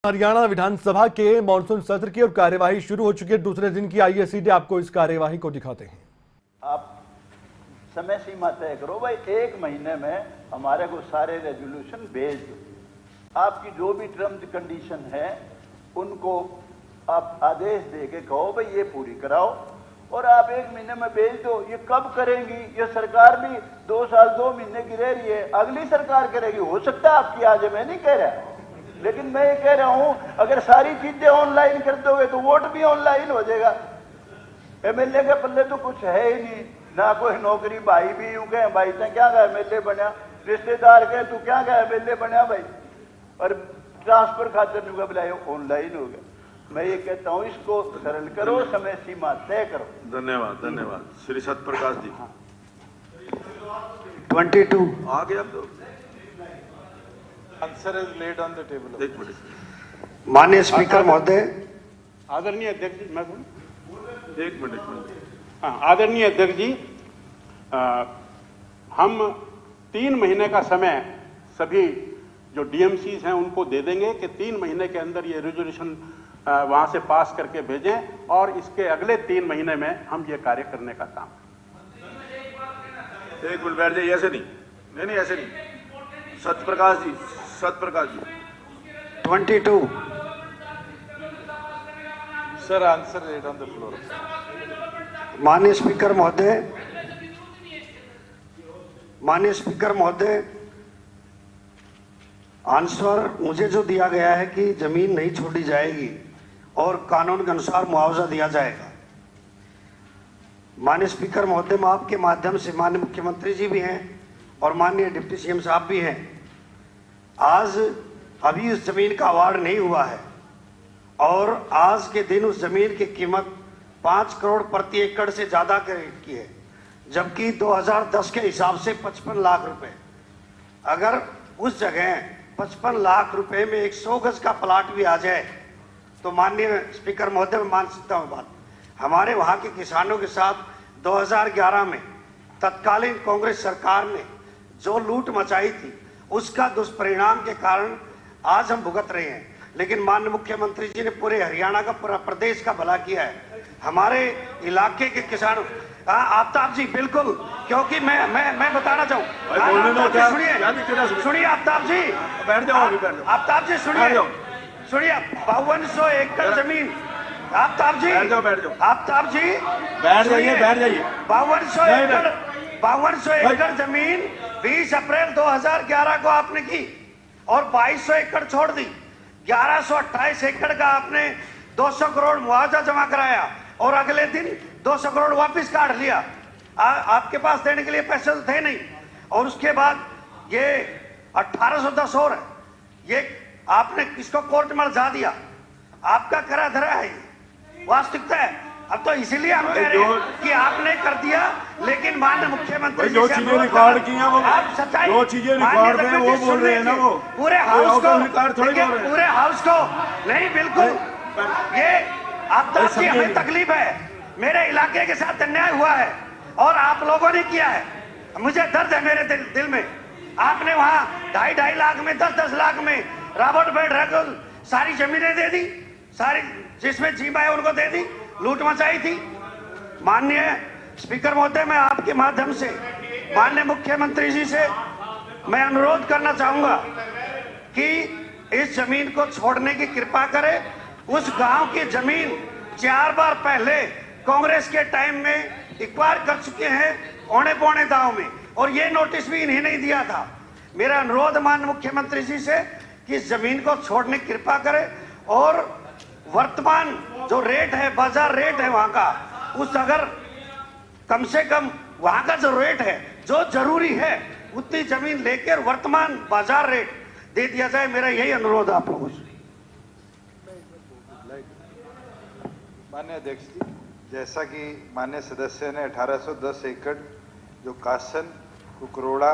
हरियाणा विधानसभा के मॉनसून सत्र की और कार्यवाही शुरू हो चुकी है। दूसरे दिन की आइए सीधे आपको इस कार्यवाही को दिखाते हैं। आप समय सीमा तय करो भाई, 1 महीने में हमारे को सारे रेजोल्यूशन भेज दो। आपकी जो भी टर्म्स कंडीशन है उनको आप आदेश दे के कहो भाई ये पूरी कराओ, और आप 1 महीने में भेज दो। ये कब करेंगी? ये सरकार भी 2 साल 2 महीने की रह रही है, अगली सरकार करेगी। हो सकता है आपकी आज, मैं नहीं कह रहा, लेकिन मैं ये कह रहा हूं अगर सारी चीजें ऑनलाइन कर दोगे तो वोट भी ऑनलाइन हो जाएगा। एमएलए के पल्ले तो कुछ है ही नहीं, ना कोई नौकरी। भाई भी यूं कहे भाई तो क्या गया एमएलए बना, रिश्तेदार कहे तू क्या गया एमएलए बना भाई, और ट्रांसफर खातर नुका बुलाए ऑनलाइन हो गया। मैं ये कहता हूं इसको सरल करो, समय सीमा तय करो। धन्यवाद धन्यवाद। श्री सतप्रकाश जी। 22 आ गए अब तो answer is laid on the table. एक मिनट माननीय स्पीकर महोदय, आदरणीय अध्यक्ष जी, मैं एक मिनट हाँ, आदरणीय अध्यक्ष जी, हम 3 महीने का समय सभी जो डीएमसीज हैं उनको दे देंगे कि 3 महीने के अंदर ये रेजोल्यूशन वहां से पास करके भेजें, और इसके अगले 3 महीने में हम ये कार्य करने का काम। एक मिनट बैठ जाइए, ऐसे नहीं नहीं ऐसे नहीं। सतप्रकाश जी, सतप्रकाश जी। 22 sir answer laid on the floor. माननीय स्पीकर महोदय, माननीय स्पीकर महोदय, आंसर मुझे जो दिया गया है कि जमीन नहीं छोड़ी जाएगी और कानून के अनुसार मुआवजा दिया जाएगा। माननीय स्पीकर महोदय, मैं आपके माध्यम से, माननीय मुख्यमंत्री जी भी हैं और माननीय डिप्टी सीएम साहब भी हैं, आज अभी उस जमीन का अवार्ड नहीं हुआ है और आज के दिन उस जमीन की कीमत 5 करोड़ प्रति एकड़ से ज्यादा की है, जबकि 2010 के हिसाब से 55 लाख रुपए। अगर उस जगह 55 लाख रुपए में 100 गज का प्लाट भी आ जाए तो माननीय स्पीकर महोदय, मैं मान सकता हूं बात। हमारे वहां के किसानों के साथ 2011 में तत्कालीन कांग्रेस सरकार ने जो लूट मचाई थी, उसका दुष्परिणाम के कारण आज हम भुगत रहे हैं। लेकिन माननीय मुख्यमंत्री जी ने पूरे हरियाणा का, पूरा प्रदेश का भला किया है। हमारे इलाके के किसानों, आफ्ताब जी बिल्कुल, क्योंकि मैं बताना चाहूँ, सुनिए आफ्ताब जी, बैठ जाओ अभी, बैठ जाओ आफ्ताब जी, सुनिए 5200 एकड़ जमीन, आफ्ताब जी बैठ जाओ आफ्ताब जी बैठ जाइए 5200 एकड़ जमीन 20 अप्रैल 2011 को आपने की और 2200 एकड़ छोड़ दी। 1128 एकड़ का आपने 200 करोड़ मुआवजा जमा कराया और अगले दिन 200 करोड़ वापस काट लिया। आपके पास देने के लिए पैसे तो थे नहीं, और उसके बाद ये 1810 और है, ये आपने किसको कोर्ट में जा दिया। आपका करा धरा है, वास्तविकता है। अब तो इसीलिए हम कह रहे हैं कि आपने कर दिया, लेकिन माननीय मुख्यमंत्री जो चीजें रिकॉर्ड की हैं वो, आप सच्चाई, जो चीजें रिकॉर्ड हैं वो बोल रहे हैं ना, वो पूरे हाउस को, पूरे हाउस को नहीं, बिल्कुल ये आप की हमें तकलीफ है। मेरे इलाके के साथ अन्याय हुआ है और आप लोगों ने किया है, मुझे दर्द है मेरे दिल में। आपने वहां 2.5 लाख में, 10-10 लाख में रॉबर्ट बेड सारी जमीनें दे दी, सारी जिसमें जीवा है उनको दे दी, लूट मचाई थी। माननीय स्पीकर महोदय, मैं आपके माध्यम से माननीय मुख्यमंत्री जी से मैं अनुरोध करना चाहूंगा कि इस जमीन को छोड़ने की कृपा करें। उस गांव की जमीन 4 बार पहले कांग्रेस के टाइम में एक्वायर कर चुके हैं औने पौने दाव में, और ये नोटिस भी इन्हें नहीं दिया था। मेरा अनुरोध माननीय मुख्यमंत्री जी से कि इस जमीन को छोड़ने की कृपा करें और वर्तमान जो रेट है, बाजार रेट है वहां का, उस अगर कम से कम वहां का जो रेट है, जो जरूरी है, उतनी जमीन लेकर वर्तमान बाजार रेट दे दिया जाए। मेरा यही अनुरोध आप लोगों से। माननीय अध्यक्ष जी, जैसा कि माननीय सदस्य ने 1810 एकड़ जो कासन, कुकरोड़ा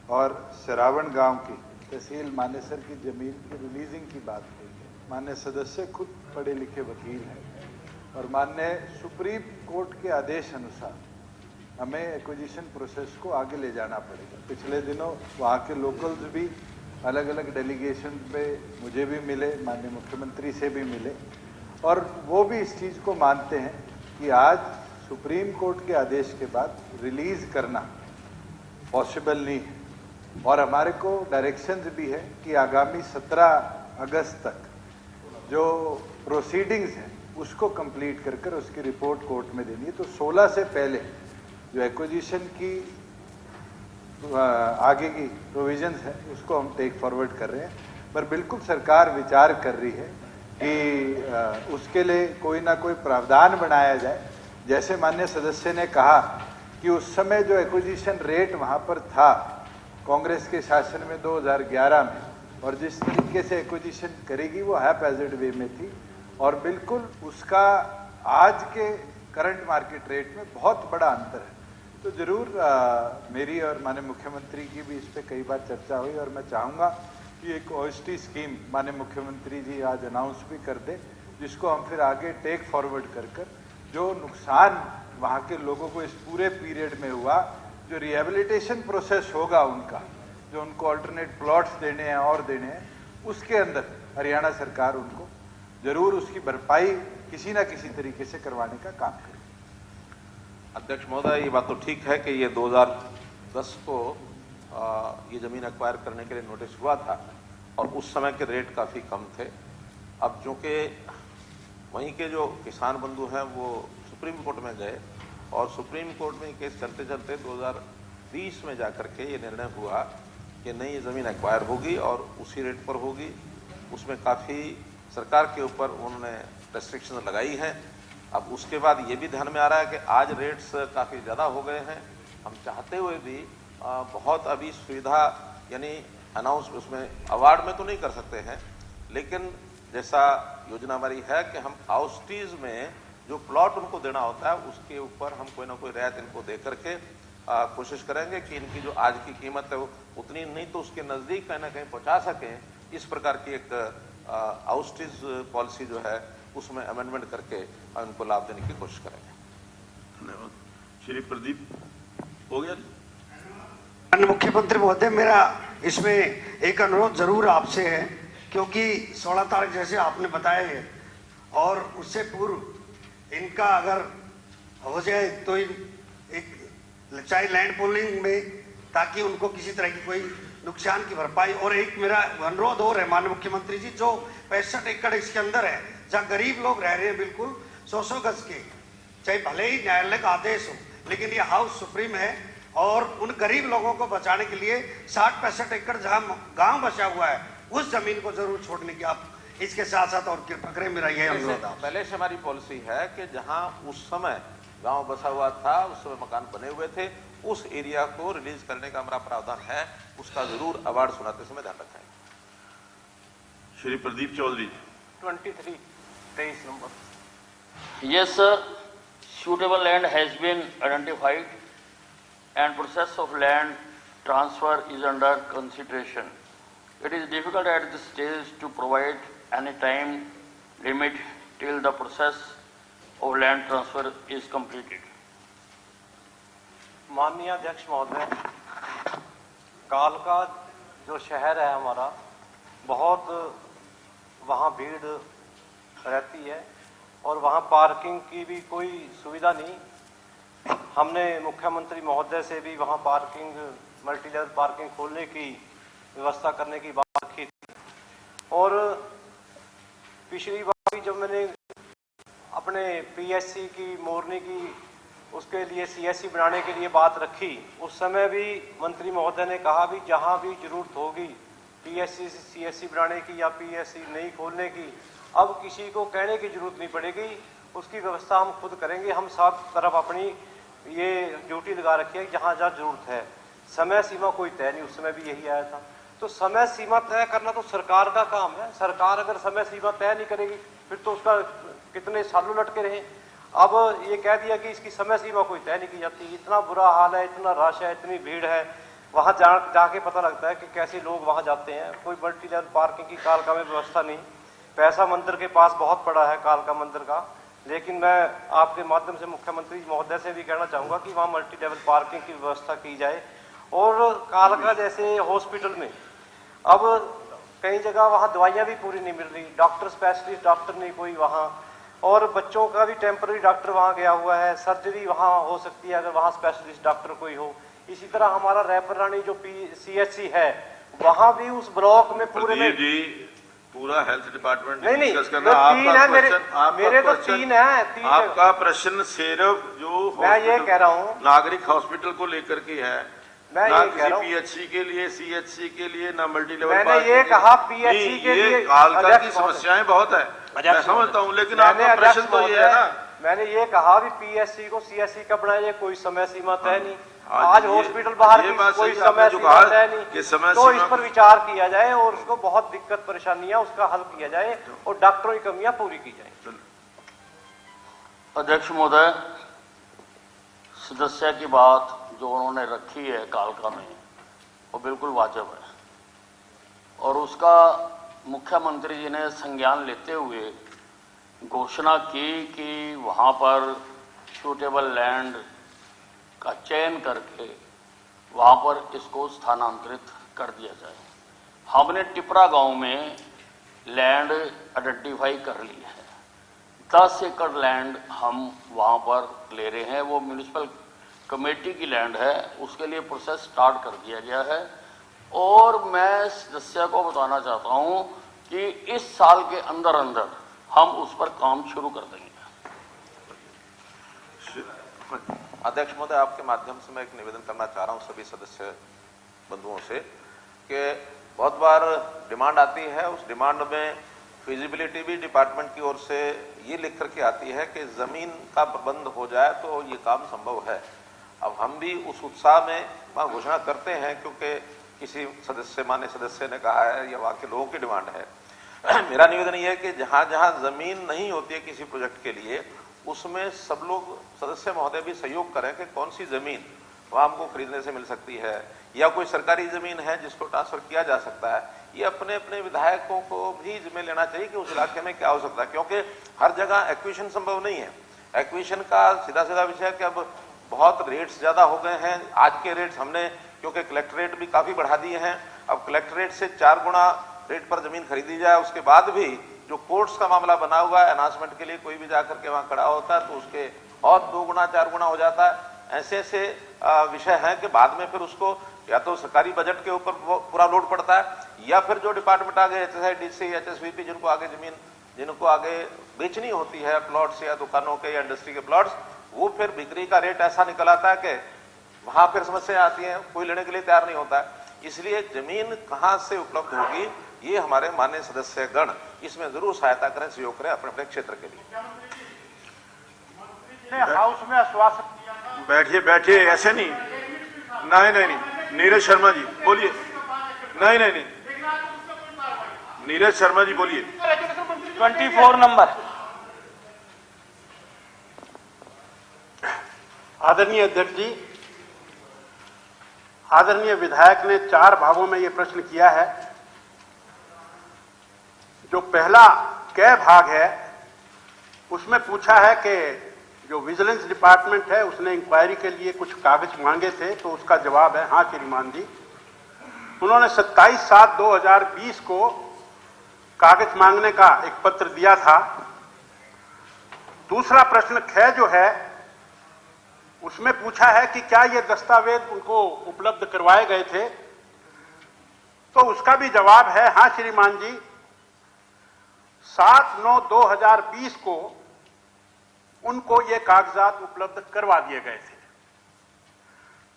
और सिरावण गांव की तहसील मानेसर की जमीन की रिलीजिंग की बात की है। माननीय सदस्य खुद पढ़े लिखे वकील हैं और माननीय सुप्रीम कोर्ट के आदेश अनुसार हमें एक्विजिशन प्रोसेस को आगे ले जाना पड़ेगा। पिछले दिनों वहाँ के लोकल्स भी अलग अलग डेलीगेशन पे मुझे भी मिले, माननीय मुख्यमंत्री से भी मिले, और वो भी इस चीज़ को मानते हैं कि आज सुप्रीम कोर्ट के आदेश के बाद रिलीज़ करना पॉसिबल नहीं है। और हमारे को डायरेक्शंस भी है कि आगामी 17 अगस्त तक जो प्रोसीडिंग्स हैं उसको कंप्लीट कर कर उसकी रिपोर्ट कोर्ट में देनी है। तो 16 से पहले जो एक्विजिशन की आगे की प्रोविजंस है उसको हम टेक फॉरवर्ड कर रहे हैं, पर बिल्कुल सरकार विचार कर रही है कि उसके लिए कोई ना कोई प्रावधान बनाया जाए। जैसे माननीय सदस्य ने कहा कि उस समय जो एक्विजिशन रेट वहाँ पर था कांग्रेस के शासन में 2011 में, और जिस तरीके से एक्विजिशन करेगी वो हैपहैज़र्ड वे में थी, और बिल्कुल उसका आज के करंट मार्केट रेट में बहुत बड़ा अंतर है। तो जरूर मेरी और माननीय मुख्यमंत्री की भी इस पर कई बार चर्चा हुई, और मैं चाहूँगा कि एक OST स्कीम माननीय मुख्यमंत्री जी आज अनाउंस भी कर दे, जिसको हम फिर आगे टेक फॉरवर्ड कर कर जो नुकसान वहाँ के लोगों को इस पूरे पीरियड में हुआ, जो रिहेबिलिटेशन प्रोसेस होगा उनका, जो उनको अल्टरनेट प्लॉट्स देने हैं और देने हैं, उसके अंदर हरियाणा सरकार उनको जरूर उसकी भरपाई किसी ना किसी तरीके से करवाने का काम करे। अध्यक्ष महोदय, ये बात तो ठीक है कि ये 2010 को ये ज़मीन एक्वायर करने के लिए नोटिस हुआ था और उस समय के रेट काफ़ी कम थे। अब चूँकि वहीं के जो किसान बंधु हैं वो सुप्रीम कोर्ट में गए और सुप्रीम कोर्ट में केस चलते चलते 2020 में जाकर के ये निर्णय हुआ कि नहीं, ये ज़मीन एक्वायर होगी और उसी रेट पर होगी। उसमें काफ़ी सरकार के ऊपर उन्होंने रेस्ट्रिक्शन लगाई हैं। अब उसके बाद ये भी ध्यान में आ रहा है कि आज रेट्स काफ़ी ज़्यादा हो गए हैं। हम चाहते हुए भी बहुत अभी सुविधा यानी अनाउंस उसमें अवार्ड में तो नहीं कर सकते हैं, लेकिन जैसा योजना हमारी है कि हम आउस्टीज में जो प्लॉट उनको देना होता है उसके ऊपर हम कोई ना कोई रियायत इनको दे करके कोशिश करेंगे कि इनकी जो आज की कीमत है वो उतनी नहीं तो उसके नज़दीक कहीं ना कहीं पहुँचा सकें। इस प्रकार की एक आउस्टीज पॉलिसी जो है उसमें अमेंडमेंट करके उनको लाभ देने की कोशिश करेंगे। धन्यवाद। श्री प्रदीप हो गया। मुख्यमंत्री महोदय, मेरा इसमें एक अनुरोध जरूर आपसे है, क्योंकि 16 तारीख जैसे आपने बताया है और उससे पूर्व इनका अगर हो जाए तो एक चाहे लैंड पूलिंग में, ताकि उनको किसी तरह की कोई नुकसान की भरपाई। और एक मेरा अनुरोध और है माननीय मुख्यमंत्री जी, जो 65 एकड़ इसके अंदर है जहाँ गरीब लोग रह रहे हैं बिल्कुल 100 गज के, चाहे भले ही न्यायालय का आदेश हो, लेकिन ये हाउस सुप्रीम है और उन गरीब लोगों को बचाने के लिए 60-65 एकड़ जहाँ गांव बचा हुआ है उस जमीन को जरूर छोड़ने की आप इसके साथ साथ और कृपा करें। मेरा यह अनुरोध है। पहले से हमारी पॉलिसी है कि जहां उस समय गांव बसा हुआ था, उस समय मकान बने हुए थे, उस एरिया को रिलीज करने का हमारा प्रावधान है, उसका जरूर अवार्ड सुनाते समय ध्यान रखें। Shri Pradeep Chaudhary. 23 number. Yes, sir. Suitable land has been identified and process of land transfer is under consideration. It is difficult at this stage to provide any time limit till the process of land transfer is completed. माननीय अध्यक्ष महोदय, कालका जो शहर है हमारा, बहुत वहाँ भीड़ रहती है और वहाँ पार्किंग की भी कोई सुविधा नहीं। हमने मुख्यमंत्री महोदय से भी वहाँ पार्किंग, मल्टी लेवल पार्किंग खोलने की व्यवस्था करने की बात रखी थी। और पिछली बार भी जब मैंने अपने PSC की मोरनी की उसके लिए CSC बनाने के लिए बात रखी, उस समय भी मंत्री महोदय ने कहा भी जहाँ भी जरूरत होगी PSC CSC बनाने की या PSC नहीं खोलने की, अब किसी को कहने की जरूरत नहीं पड़ेगी, उसकी व्यवस्था हम खुद करेंगे। हम सब तरफ अपनी ये ड्यूटी लगा रखी है जहाँ जहाँ जरूरत है। समय सीमा कोई तय नहीं, उस समय भी यही आया था। तो समय सीमा तय करना तो सरकार का काम है। सरकार अगर समय सीमा तय नहीं करेगी फिर तो उसका कितने सालों लटके रहे। अब ये कह दिया कि इसकी समय सीमा कोई तय नहीं की जाती। इतना बुरा हाल है, इतना रश है, इतनी भीड़ है, वहाँ जाके पता लगता है कि कैसे लोग वहाँ जाते हैं। कोई मल्टी लेवल पार्किंग की कालका में व्यवस्था नहीं। पैसा मंदिर के पास बहुत पड़ा है कालका मंदिर का, लेकिन मैं आपके माध्यम से मुख्यमंत्री महोदय से भी कहना चाहूँगा कि वहाँ मल्टी लेवल पार्किंग की व्यवस्था की जाए। और कालका जैसे हॉस्पिटल में अब कई जगह वहाँ दवाइयाँ भी पूरी नहीं मिल रही, डॉक्टर स्पेशलिस्ट डॉक्टर नहीं कोई वहाँ, और बच्चों का भी टेम्पररी डॉक्टर वहाँ गया हुआ है, सर्जरी वहाँ हो सकती है अगर वहाँ स्पेशलिस्ट डॉक्टर कोई हो। इसी तरह हमारा रैपर रानी जो CHC है वहाँ भी उस ब्लॉक में पूरे में जी पूरा हेल्थ डिपार्टमेंट नहीं डिस्कस नहीं, करना। तीन है मेरे तो तीन है। आपका प्रश्न सिर्फ जो मैं ये कह रहा हूँ नागरिक हॉस्पिटल को लेकर के है, मैं ना ये कह रहा हूँ PHC के लिए, CHC के लिए, ना मल्टी लेवल। मैंने ये कहा PHC के लिए कालका की समस्याएं बहुत है, मैं समझता हूँ, लेकिन आपका प्रश्न तो ये है ना। मैंने ये कहा भी PHC को CHC का बनाया, कोई समय सीमा तय नहीं। आज हॉस्पिटल बाहर कोई समय सीमा तय नहीं, तो इस पर विचार किया जाए और उसको बहुत दिक्कत परेशानियां उसका हल किया जाए और डॉक्टरों की कमियां पूरी की जाए। अध्यक्ष महोदय, सदस्य की बात जो उन्होंने रखी है कालका में वो बिल्कुल वाजिब है, और उसका मुख्यमंत्री जी ने संज्ञान लेते हुए घोषणा की कि वहाँ पर सूटेबल लैंड का चयन करके वहाँ पर इसको स्थानांतरित कर दिया जाए। हमने टिपरा गांव में लैंड आइडेंटिफाई कर ली है, 10 एकड़ लैंड हम वहाँ पर ले रहे हैं, वो म्यूनिसिपल कमेटी की लैंड है, उसके लिए प्रोसेस स्टार्ट कर दिया गया है। और मैं सदस्य को बताना चाहता हूँ कि इस साल के अंदर अंदर हम उस पर काम शुरू कर देंगे। अध्यक्ष महोदय, आपके माध्यम से मैं एक निवेदन करना चाह रहा हूं सभी सदस्य बंधुओं से कि बहुत बार डिमांड आती है, उस डिमांड में फिजिबिलिटी भी डिपार्टमेंट की ओर से ये लिख करके आती है कि जमीन का प्रबंध हो जाए तो ये काम संभव है। अब हम भी उस उत्साह में वहाँ घोषणा करते हैं क्योंकि किसी सदस्य, माननीय सदस्य ने कहा है या वहाँ के लोगों की डिमांड है। मेरा निवेदन ये है कि जहाँ जहाँ जमीन नहीं होती है किसी प्रोजेक्ट के लिए, उसमें सब लोग सदस्य महोदय भी सहयोग करें कि कौन सी जमीन वहाँ हमको खरीदने से मिल सकती है, या कोई सरकारी जमीन है जिसको ट्रांसफर किया जा सकता है। ये अपने अपने विधायकों को भी जिम्मे लेना चाहिए कि उस इलाके में क्या हो सकता है, क्योंकि हर जगह एक्विजिशन संभव नहीं है। एक्विजिशन का सीधा सीधा विषय है कि अब बहुत रेट्स ज्यादा हो गए हैं। आज के रेट्स हमने क्योंकि कलेक्टरेट भी काफी बढ़ा दिए हैं, अब कलेक्टरेट से 4 गुना रेट पर जमीन खरीदी जाए, उसके बाद भी जो कोर्ट्स का मामला बना हुआ है, अनाउंसमेंट के लिए कोई भी जाकर के वहां खड़ा होता है तो उसके और 2 गुना 4 गुना हो जाता है। ऐसे ऐसे विषय हैं कि बाद में फिर उसको या तो सरकारी बजट के ऊपर पूरा लोड पड़ता है, या फिर जो डिपार्टमेंट आगे HSIDC, HSVP जिनको आगे जमीन, जिनको आगे बेचनी होती है प्लॉट्स या दुकानों के या इंडस्ट्री के प्लॉट्स, वो फिर बिक्री का रेट ऐसा निकल आता है कि वहां फिर समस्या आती है, कोई लेने के लिए तैयार नहीं होता है। इसलिए जमीन कहां से उपलब्ध होगी, ये हमारे माननीय सदस्य गण इसमें जरूर सहायता करें, सहयोग करें अपने अपने क्षेत्र के लिए। हाउस में आश्वासन बैठिए बैठिए, ऐसे नहीं, नहीं नहीं नहीं, नीरज शर्मा जी बोलिए। नहीं नहीं नहीं, नीरज शर्मा जी बोलिए। 24 नंबर। आदरणीय अध्यक्ष जी, आदरणीय विधायक ने 4 भागों में ये प्रश्न किया है। जो पहला क भाग है उसमें पूछा है कि जो विजिलेंस डिपार्टमेंट है उसने इंक्वायरी के लिए कुछ कागज मांगे थे, तो उसका जवाब है हाँ श्रीमान जी। उन्होंने 27/7/2020 को कागज मांगने का एक पत्र दिया था। दूसरा प्रश्न ख जो है उसमें पूछा है कि क्या ये दस्तावेज उनको उपलब्ध करवाए गए थे, तो उसका भी जवाब है हाँ श्रीमान जी, 7/9/2020 को उनको ये कागजात उपलब्ध करवा दिए गए थे।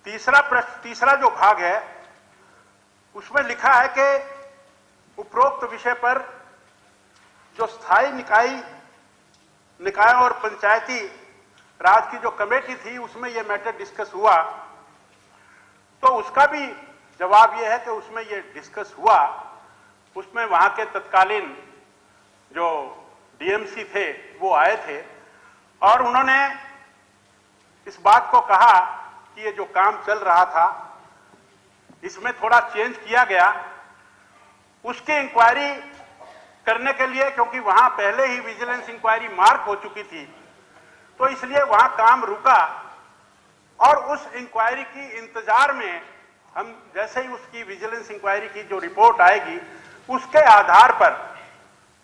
तीसरा जो भाग है उसमें लिखा है कि उपरोक्त विषय पर जो स्थायी निकायों और पंचायती राज की जो कमेटी थी उसमें यह मैटर डिस्कस हुआ, तो उसका भी जवाब यह है कि उसमें यह डिस्कस हुआ। उसमें वहां के तत्कालीन जो डीएमसी थे वो आए थे और उन्होंने इस बात को कहा कि ये जो काम चल रहा था इसमें थोड़ा चेंज किया गया। उसकी इंक्वायरी करने के लिए, क्योंकि वहां पहले ही विजिलेंस इंक्वायरी मार्क हो चुकी थी, तो इसलिए वहां काम रुका और उस इंक्वायरी की इंतजार में हम जैसे ही उसकी विजिलेंस इंक्वायरी की जो रिपोर्ट आएगी उसके आधार पर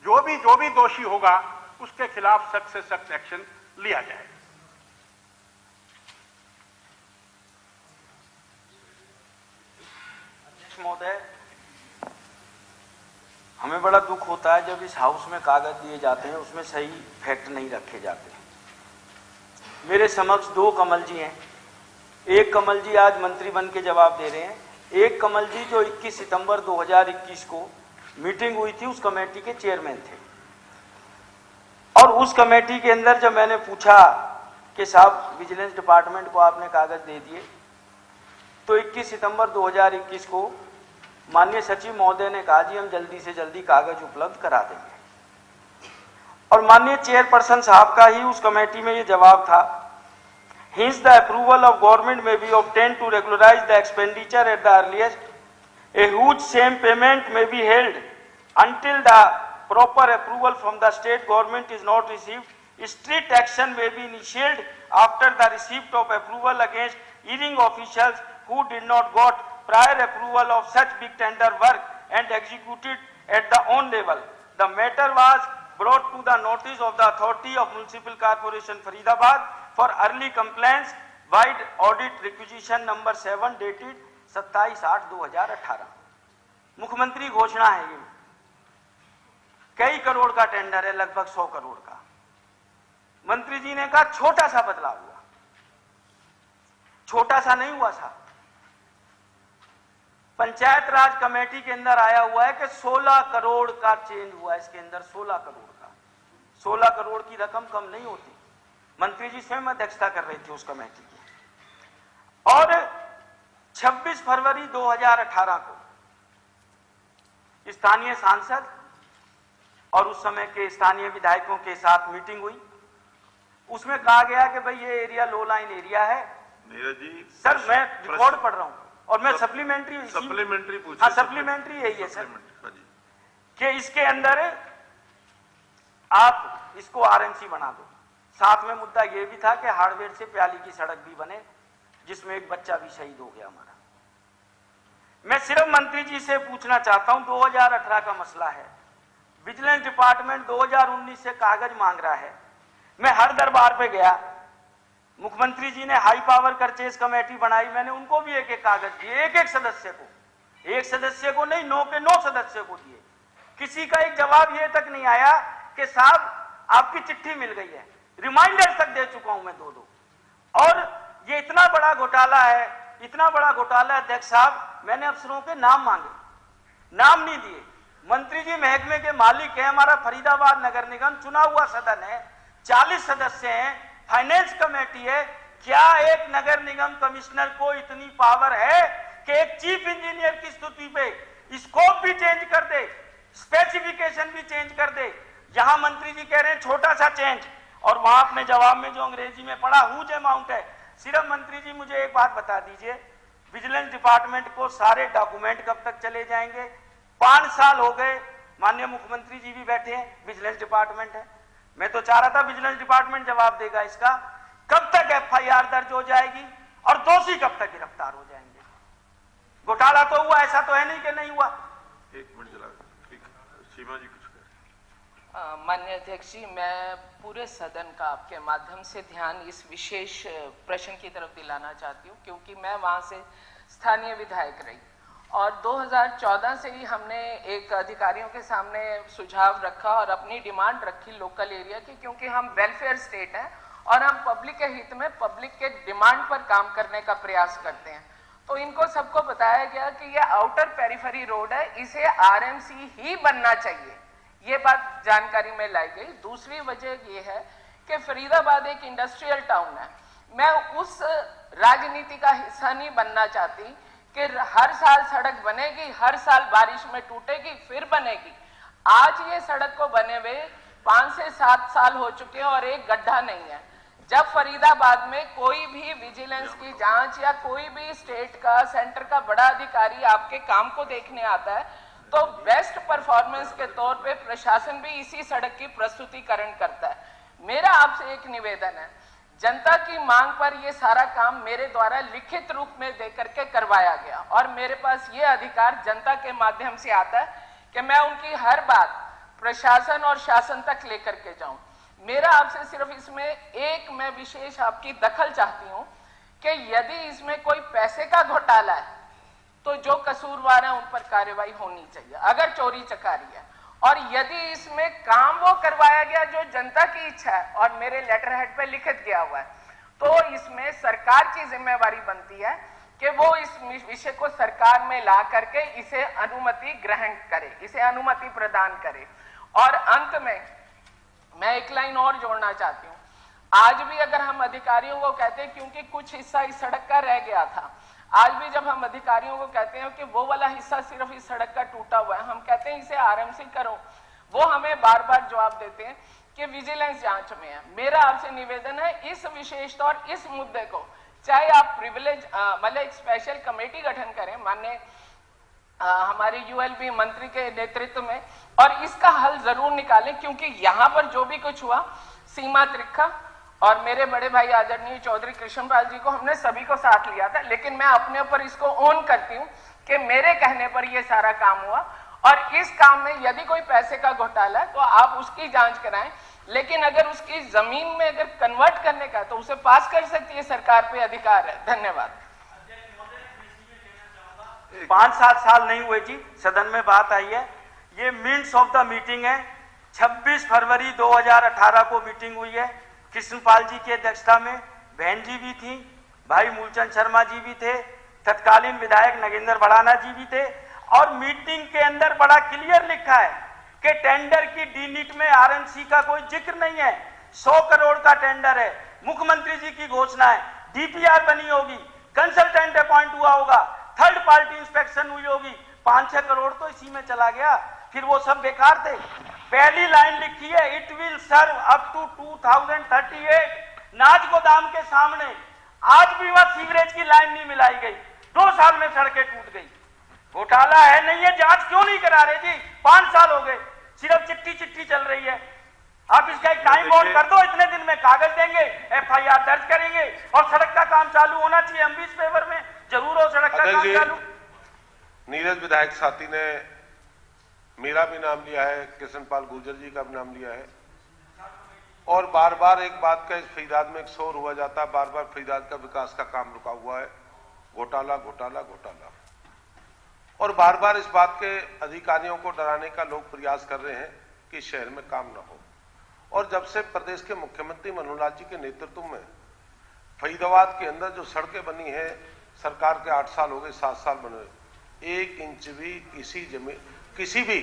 जो भी दोषी होगा उसके खिलाफ सख्त से सख्त एक्शन लिया जाएगा। महोदय, हमें बड़ा दुख होता है जब इस हाउस में कागज दिए जाते हैं उसमें सही फैक्ट नहीं रखे जाते। मेरे समक्ष 2 कमल जी हैं। एक कमल जी आज मंत्री बन के जवाब दे रहे हैं, एक कमल जी जो 21 सितंबर 2021 को मीटिंग हुई थी उस कमेटी के चेयरमैन थे। और उस कमेटी के अंदर जब मैंने पूछा कि साहब विजिलेंस डिपार्टमेंट को आपने कागज दे दिए, तो 21 सितंबर 2021 को माननीय सचिव महोदय ने कहा जी हम जल्दी से जल्दी कागज उपलब्ध करा देंगे। और माननीय चेयरपर्सन साहब का ही उस कमेटी में ये जवाब था, Hence the approval of government may be obtained to regularize the expenditure at the earliest. A huge same payment may be held until the proper approval from the state government is not received. Strict action may be initiated after the receipt of approval against erring officials who did not got prior approval of such big tender work and executed at the own level. The matter was brought to the notice of the authority of Municipal Corporation Faridabad for early compliance by audit requisition number 7 dated 27/8/2018। मुख्यमंत्री घोषणा है, ये कई करोड़ का tender है, लगभग 100 करोड़ का। मंत्री जी ने कहा छोटा सा बदलाव हुआ, छोटा सा नहीं हुआ साहब। पंचायत राज कमेटी के अंदर आया हुआ है कि 16 करोड़ का चेंज हुआ, इसके अंदर 16 करोड़ का। 16 करोड़ की रकम कम नहीं होती। मंत्री जी स्वयं अध्यक्षता कर रहे थे उस कमेटी की। और 26 फरवरी 2018 को स्थानीय सांसद और उस समय के स्थानीय विधायकों के साथ मीटिंग हुई। उसमें कहा गया कि भाई ये एरिया लो लाइन एरिया है। नीरज जी, सर मैं रिकॉर्ड पढ़ रहा हूं और मैं सप्लीमेंट्री पूछ, हाँ सप्लीमेंट्री यही है सर, कि इसके अंदर आप इसको आरएमसी बना दो। साथ में मुद्दा यह भी था कि हार्डवेयर से प्याली की सड़क भी बने, जिसमें एक बच्चा भी शहीद हो गया हमारा। मैं सिर्फ मंत्री जी से पूछना चाहता हूं, 2018 का मसला है, विजिलेंस डिपार्टमेंट 2019 से कागज मांग रहा है। मैं हर दरबार पे गया, मुख्यमंत्री जी ने हाई पावर परचेज कमेटी बनाई, मैंने उनको भी एक एक कागज दिए, एक एक सदस्य को, एक सदस्य को नहीं, 9 के 9 सदस्य को दिए। किसी का एक जवाब ये तक नहीं आया कि साहब आपकी चिट्ठी मिल गई है। रिमाइंडर तक दे चुका हूं मैं 2-2। और ये इतना बड़ा घोटाला है, इतना बड़ा घोटाला अध्यक्ष साहब, मैंने अफसरों के नाम मांगे, नाम नहीं दिए। मंत्री जी महकमे के मालिक है, हमारा फरीदाबाद नगर निगम चुना हुआ सदन है, 40 सदस्य हैं, फाइनेंस कमेटी है। क्या एक नगर निगम कमिश्नर को इतनी पावर है कि एक चीफ इंजीनियर की स्तुति पे स्कोप भी चेंज कर दे, स्पेसिफिकेशन भी चेंज कर दे? यहां मंत्री जी कह रहे हैं छोटा सा चेंज, और वहां अपने जवाब में जो अंग्रेजी में पढ़ा हुज अमाउंट है। सिर्फ मंत्री जी मुझे एक बात बता दीजिए, विजिलेंस डिपार्टमेंट को सारे डॉक्यूमेंट कब तक चले जाएंगे? 5 साल हो गए, माननीय मुख्यमंत्री जी भी बैठे हैं, विजिलेंस डिपार्टमेंट है। मैं तो चाह रहा था विजिलेंस डिपार्टमेंट जवाब देगा इसका, कब तक एफआईआर दर्ज हो जाएगी और दोषी कब तक गिरफ्तार हो जाएंगे? घोटाला तो हुआ, ऐसा तो है नहीं कि नहीं हुआ। 1 मिनट चला, ठीक। सीमा जी कुछ माननीय अध्यक्ष जी, मैं पूरे सदन का आपके माध्यम से ध्यान इस विशेष प्रश्न की तरफ दिलाना चाहती हूँ, क्योंकि मैं वहाँ से स्थानीय विधायक रही और 2014 से ही हमने एक अधिकारियों के सामने सुझाव रखा और अपनी डिमांड रखी लोकल एरिया की, क्योंकि हम वेलफेयर स्टेट हैं और हम पब्लिक के हित में पब्लिक के डिमांड पर काम करने का प्रयास करते हैं। तो इनको सबको बताया गया कि ये आउटर पेरिफेरी रोड है, इसे आरएमसी ही बनना चाहिए, ये बात जानकारी में लाई गई। दूसरी वजह ये है कि फरीदाबाद एक इंडस्ट्रियल टाउन है। मैं उस राजनीति का हिस्सा नहीं बनना चाहती कि हर साल सड़क बनेगी, हर साल बारिश में टूटेगी, फिर बनेगी। आज ये सड़क को बने हुए 5 से 7 साल हो चुके हैं और एक गड्ढा नहीं है। जब फरीदाबाद में कोई भी विजिलेंस की जांच या कोई भी स्टेट का, सेंटर का बड़ा अधिकारी आपके काम को देखने आता है, तो बेस्ट परफॉर्मेंस के तौर पे प्रशासन भी इसी सड़क की प्रस्तुतिकरण करता है। मेरा आपसे एक निवेदन है, जनता की मांग पर ये सारा काम मेरे द्वारा लिखित रूप में दे करके करवाया गया और मेरे पास ये अधिकार जनता के माध्यम से आता है कि मैं उनकी हर बात प्रशासन और शासन तक लेकर के जाऊं। मेरा आपसे सिर्फ इसमें एक मैं विशेष आपकी दखल चाहती हूं कि यदि इसमें कोई पैसे का घोटाला है तो जो कसूरवार है उन पर कार्रवाई होनी चाहिए, अगर चोरी चकारी है। और यदि इसमें काम वो करवाया गया जो जनता की इच्छा है और मेरे लेटर हेड पे लिखित गया हुआ है, तो इसमें सरकार की जिम्मेवारी बनती है कि वो इस विषय को सरकार में ला करके इसे अनुमति ग्रहण करे, इसे अनुमति प्रदान करे। और अंत में मैं एक लाइन और जोड़ना चाहती हूँ। आज भी अगर हम अधिकारियों को कहते हैं, क्योंकि कुछ हिस्सा इस सड़क का रह गया था, आज भी जब हम अधिकारियों को कहते हैं कि वो वाला हिस्सा सिर्फ इस सड़क का टूटा हुआ है, हम कहते हैं इसे आरएमसी करो, वो हमें बार बार जवाब देते हैं कि विजिलेंस जांच में है। मेरा आपसे निवेदन है इस विशेष तौर इस मुद्दे को चाहे आप प्रिविलेज मतलब एक स्पेशल कमेटी गठन करें माननीय हमारे यूएलबी मंत्री के नेतृत्व में, और इसका हल जरूर निकालें, क्योंकि यहाँ पर जो भी कुछ हुआ सीमा त्रिखा और मेरे बड़े भाई आदरणीय चौधरी कृष्णपाल जी को हमने सभी को साथ लिया था, लेकिन मैं अपने ऊपर इसको ओन करती हूँ कि मेरे कहने पर यह सारा काम हुआ। और इस काम में यदि कोई पैसे का घोटाला है तो आप उसकी जांच कराएं, लेकिन अगर उसकी जमीन में अगर कन्वर्ट करने का तो उसे पास कर सकती है, सरकार पे अधिकार है। धन्यवाद। 5-7 साल नहीं हुए जी, सदन में बात आई है, ये मिनट्स ऑफ द मीटिंग है। 26 फरवरी 2018 को मीटिंग हुई है कृष्णपाल जी की अध्यक्षता में, बहन जी भी थी, भाई मूलचंद शर्मा जी भी थे, तत्कालीन विधायक नगेंद्र भड़ाना जी भी थे, और मीटिंग के अंदर बड़ा क्लियर लिखा है कि टेंडर की डीनिट में आरएमसी का कोई जिक्र नहीं है। 100 करोड़ का टेंडर है, मुख्यमंत्री जी की घोषणा है, डीपीआर बनी होगी, कंसल्टेंट अपॉइंट हुआ होगा, थर्ड पार्टी इंस्पेक्शन हुई होगी, 5-6 करोड़ तो इसी में चला गया, फिर वो सब बेकार थे। पहली लाइन लिखी है, it will serve up to 2038, नाच गोदाम के सामने। आज भी वहां सीवरेज की लाइन नहीं मिलाई गई, 2 साल में सड़कें टूट गई। घोटाला है नहीं है, जांच क्यों नहीं करा रहे जी? 5 साल हो गए, सिर्फ चिट्ठी चल रही है। आप इसका एक टाइम बाउंड कर दो, इतने दिन में कागज देंगे, एफआईआर दर्ज करेंगे और सड़क का काम चालू होना चाहिए। हम भी इस फेवर में जरूर हो सड़क का काम चालू। नीरज विधायक साथी ने मेरा भी नाम लिया है, कृष्णपाल गुर्जर जी का भी नाम लिया है, और बार बार एक बात का इस फरीदाबाद में एक शोर हुआ जाता है, बार बार फरीदाबाद का विकास का काम रुका हुआ है, घोटाला घोटाला घोटाला, और बार बार इस बात के अधिकारियों को डराने का लोग प्रयास कर रहे हैं कि शहर में काम न हो। और जब से प्रदेश के मुख्यमंत्री मनोहर लाल जी के नेतृत्व में फरीदाबाद के अंदर जो सड़कें बनी है, सरकार के 8 साल हो गए, 7 साल बने, 1 इंच भी किसी भी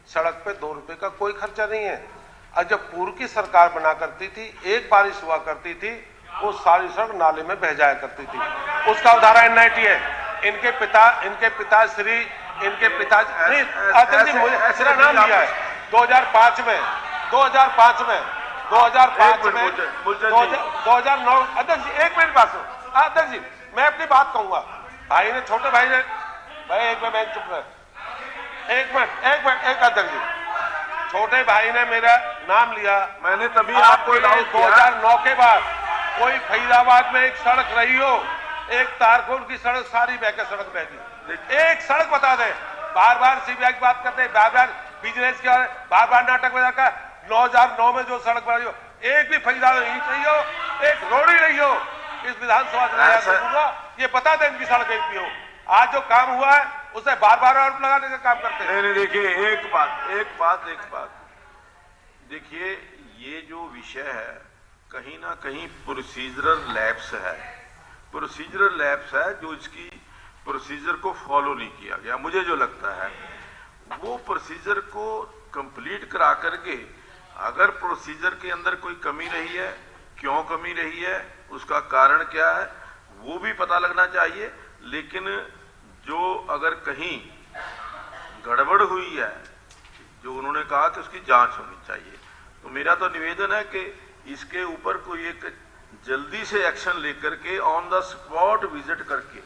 सड़क पे 2 रुपए का कोई खर्चा नहीं है। और जब पूर्व की सरकार बना करती थी, एक बारिश हुआ करती थी, वो सारी सड़क नाले में बह जाया करती थी। उसका उदाहरण एनआईटी है। इनके पिता नहीं, अध्यक्ष जी मुझे मेरा नाम लिया है 2005 में 2009। अध्यक्ष जी एक मिनट बात, अध्यक्ष जी मैं अपनी बात कहूंगा। भाई ने, छोटे भाई ने, भाई एक मिनट चुप रहे, एक मिनट अध्यक्ष जी, छोटे भाई ने मेरा नाम लिया, मैंने तभी आपको 2009 के बाद कोई फरीदाबाद में एक सड़क रही हो, एक तारकोल की सड़क सारी बहकर सड़क बह गई, एक सड़क बता दे। बार बार सीबीआई की बात करते हैं, बार बार बिजनेस के बार बार नाटक बजा कर 2009 में जो सड़क बनाई हो, एक भी फरीदाबाद ईंट नहीं हो, एक रोड ही नहीं हो। इस विधानसभा ये बता दें इनकी सड़क एक भी हो। आज जो काम हुआ है उसे बार बार आरोप लगाने का काम करते हैं। नहीं देखिए, एक बात देखिए, ये जो विषय है कहीं ना कहीं प्रोसीजरल लैप्स है, जो इसकी प्रोसीजर को फॉलो नहीं किया गया। मुझे जो लगता है वो प्रोसीजर को कंप्लीट करा करके, अगर प्रोसीजर के अंदर कोई कमी रही है, क्यों कमी रही है, उसका कारण क्या है, वो भी पता लगना चाहिए। लेकिन जो अगर कहीं गड़बड़ हुई है, जो उन्होंने कहा कि उसकी जांच होनी चाहिए, तो मेरा तो निवेदन है कि इसके ऊपर कोई एक जल्दी से एक्शन लेकर के ऑन द स्पॉट विजिट करके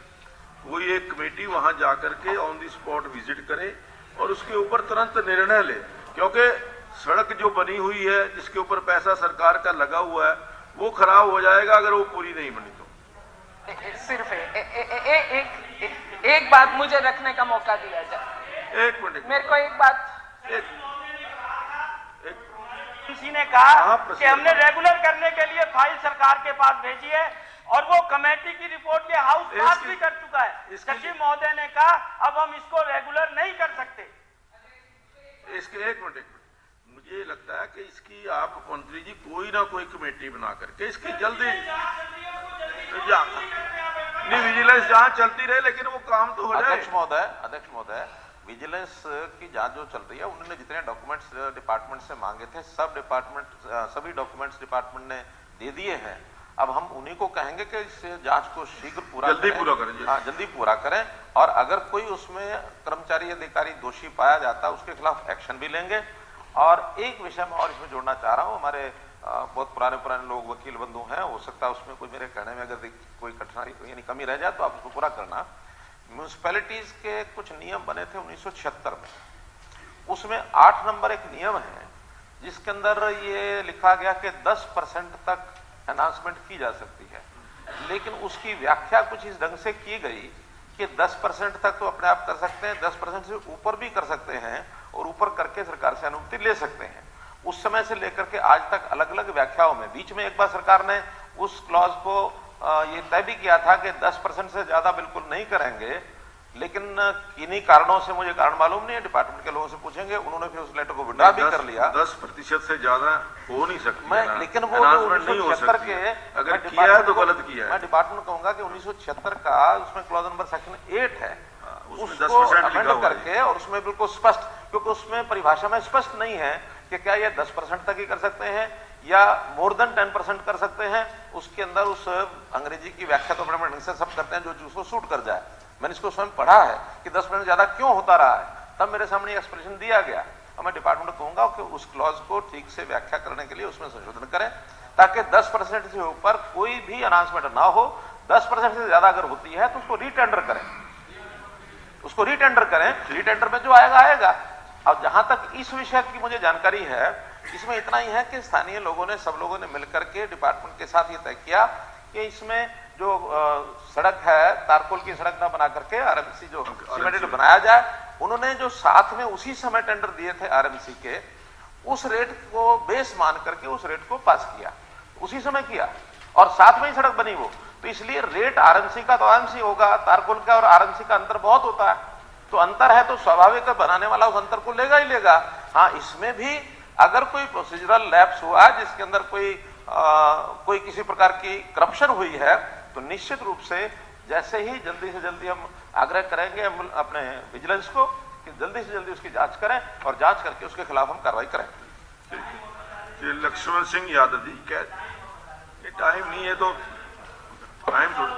कोई एक कमेटी वहां जाकर के ऑन द स्पॉट विजिट करे और उसके ऊपर तुरंत निर्णय ले। क्योंकि सड़क जो बनी हुई है, जिसके ऊपर पैसा सरकार का लगा हुआ है, वो खराब हो जाएगा अगर वो पूरी नहीं बनी तो। सिर्फ एक बात मुझे रखने का मौका दिया जाए। एक मिनट, मेरे को एक बात, किसी ने कहा कि हमने रेगुलर करने के लिए फाइल सरकार के पास भेजी है और वो कमेटी की रिपोर्ट के हाउस पास भी कर चुका है। सचिव महोदय ने कहा अब हम इसको रेगुलर नहीं कर सकते। इसके एक मिनट, मुझे लगता है कि इसकी आप मंत्री जी कोई ना कोई कमेटी बना करके इसकी जल्दी नहीं, विजिलेंस जांच चलती रहे लेकिन वो काम तो हो जाए। अध्यक्ष महोदय, विजिलेंस की जांच जो चल रही है, उन्होंने जितने डॉक्यूमेंट्स डिपार्टमेंट से मांगे थे सभी डॉक्यूमेंट्स डिपार्टमेंट ने दे दिए हैं। अब हम उन्हीं को कहेंगे कि इस जांच को शीघ्र जल्दी पूरा करें और अगर कोई उसमें कर्मचारी अधिकारी दोषी पाया जाता है उसके खिलाफ एक्शन भी लेंगे। और एक विषय मैं और इसमें जोड़ना चाह रहा हूं, हमारे बहुत पुराने लोग वकील बंधु हैं, हो सकता है उसमें कोई मेरे कहने में अगर कोई कठिनाई यानी कमी रह जाए तो आप उसको पूरा करना। म्यूनिसिपैलिटीज के कुछ नियम बने थे 1976 में, उसमें 8 नंबर एक नियम है जिसके अंदर ये लिखा गया कि 10% तक एनहांसमेंट की जा सकती है, लेकिन उसकी व्याख्या कुछ इस ढंग से की गई कि 10% तक तो अपने आप कर सकते हैं, 10% से ऊपर भी कर सकते हैं और ऊपर करके सरकार से अनुमति ले सकते हैं। उस समय से लेकर के आज तक अलग अलग व्याख्याओं में, बीच में एक बार सरकार ने उस क्लॉज को ये तय भी किया था कि 10% से ज्यादा बिल्कुल नहीं करेंगे, लेकिन किन्हीं कारणों से, मुझे कारण मालूम नहीं है, डिपार्टमेंट के लोगों से पूछेंगे, उन्होंने फिर उस लेटर को विड्रॉ भी कर लिया। 10% से ज्यादा हो नहीं सकती लेकिन वो 1976 के अगर किया है तो गलत किया है। मैं डिपार्टमेंट कहूंगा कि 1976 का उसमें क्लॉज नंबर सेक्शन 8 है, उसमें 10% अमेंड करके और उसमें बिल्कुल स्पष्ट, क्योंकि उसमें परिभाषा में स्पष्ट नहीं है कि क्या ये 10% तक ही कर सकते हैं या मोर देन 10% कर सकते हैं। उसके अंदर उस अंग्रेजी की व्याख्या तो अपने ढंग से सब करते हैं जो उसको सूट कर जाए। मैंने इसको स्वयं पढ़ा है कि 10% ज्यादा क्यों होता रहा है, तब मेरे सामने एक्सप्लेनेशन दिया गया और मैं डिपार्टमेंट को कहूंगा कि उस क्लॉज को ठीक से व्याख्या करने के लिए उसमें संशोधन करें ताकि 10% से ऊपर कोई भी अनाउंसमेंट ना हो। 10% से ज्यादा अगर होती है तो उसको रीटेंडर करें, रीटेंडर में जो आएगा आएगा। अब जहां तक इस विषय की मुझे जानकारी है, इसमें इतना ही है कि स्थानीय लोगों ने, सब लोगों ने मिलकर के डिपार्टमेंट के साथ ये तय किया कि इसमें जो सड़क है, तारकोल की सड़क ना बना करके आरएमसी जो सीमेंटेड बनाया जाए। उन्होंने जो साथ में उसी समय टेंडर दिए थे आरएमसी के, उस रेट को बेस मान करके उस रेट को पास किया, उसी समय किया और साथ में ही सड़क बनी वो। तो इसलिए रेट आरएमसी का तो आरएमसी होगा, तारकोल का और आरएमसी का अंतर बहुत होता है, तो अंतर है तो स्वाभाविक है बनाने वाला उस अंतर को लेगा ही लेगा। हाँ, इसमें भी अगर कोई प्रोसीजरल लैप्स हुआ जिसके अंदर कोई किसी प्रकार की करप्शन हुई है तो निश्चित रूप से जैसे ही जल्दी से जल्दी हम आग्रह करेंगे अपने विजिलेंस को कि जल्दी से जल्दी उसकी जांच करें और जांच करके उसके खिलाफ हम कार्रवाई करें। लक्ष्मण सिंह यादव जी, क्या ये टाइम नहीं है तो टाइम थोड़ा।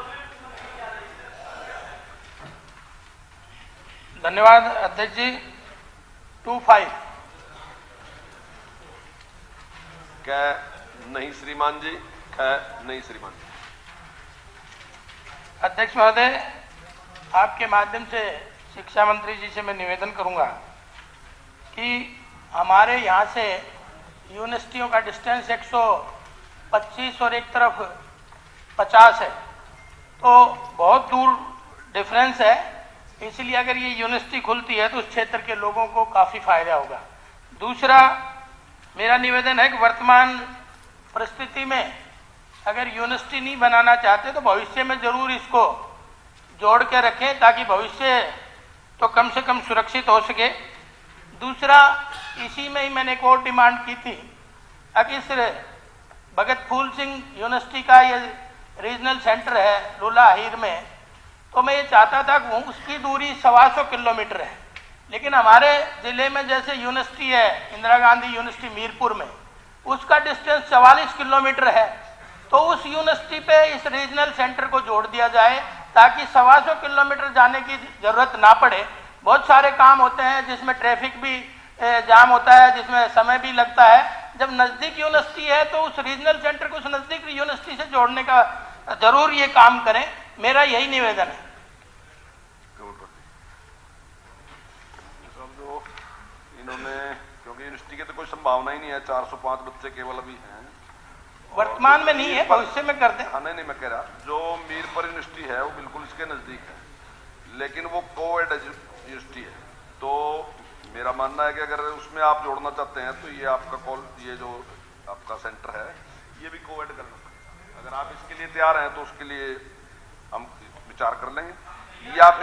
धन्यवाद अध्यक्ष जी। 25 क्या नहीं श्रीमान जी, नहीं श्रीमान जी। अध्यक्ष महोदय, आपके माध्यम से शिक्षा मंत्री जी से मैं निवेदन करूंगा कि हमारे यहाँ से यूनिवर्सिटियों का डिस्टेंस 125 और एक तरफ 50 है, तो बहुत दूर डिफरेंस है। इसलिए अगर ये यूनिवर्सिटी खुलती है तो उस क्षेत्र के लोगों को काफ़ी फायदा होगा। दूसरा मेरा निवेदन है कि वर्तमान परिस्थिति में अगर यूनिवर्सिटी नहीं बनाना चाहते तो भविष्य में जरूर इसको जोड़ के रखें ताकि भविष्य तो कम से कम सुरक्षित हो सके। दूसरा, इसी में ही मैंने एक और डिमांड की थी, अगर भगत फूल सिंह यूनिवर्सिटी का ये रीजनल सेंटर है लुला हीर में, तो मैं ये चाहता था कि उसकी दूरी 125 किलोमीटर है, लेकिन हमारे जिले में जैसे यूनिवर्सिटी है इंदिरा गांधी यूनिवर्सिटी मीरपुर में, उसका डिस्टेंस 44 किलोमीटर है। तो उस यूनिवर्सिटी पे इस रीजनल सेंटर को जोड़ दिया जाए ताकि 125 किलोमीटर जाने की जरूरत ना पड़े। बहुत सारे काम होते हैं जिसमें ट्रैफिक भी जाम होता है, जिसमें समय भी लगता है। जब नज़दीक यूनिवर्सिटी है तो उस रीजनल सेंटर को उस नज़दीक यूनिवर्सिटी से जोड़ने का जरूर ये काम करें, मेरा यही निवेदन है। इन्होंने, क्योंकि यूनिवर्सिटी की तो कोई संभावना ही नहीं है, 405 बच्चे केवल अभी हैं, वर्तमान में नहीं है, भविष्य में कर दें। हाँ, नहीं मैं कह रहा, जो मीरपुर यूनिवर्सिटी है वो बिल्कुल इसके नजदीक है, लेकिन वो कोएड यूनिवर्सिटी है। तो मेरा मानना है कि अगर उसमें आप जोड़ना चाहते हैं तो ये आपका कॉल, ये जो आपका सेंटर है ये भी कोएड करना पड़ेगा। अगर आप इसके लिए तैयार हैं तो उसके लिए हम विचार कर लेंगे। ये आप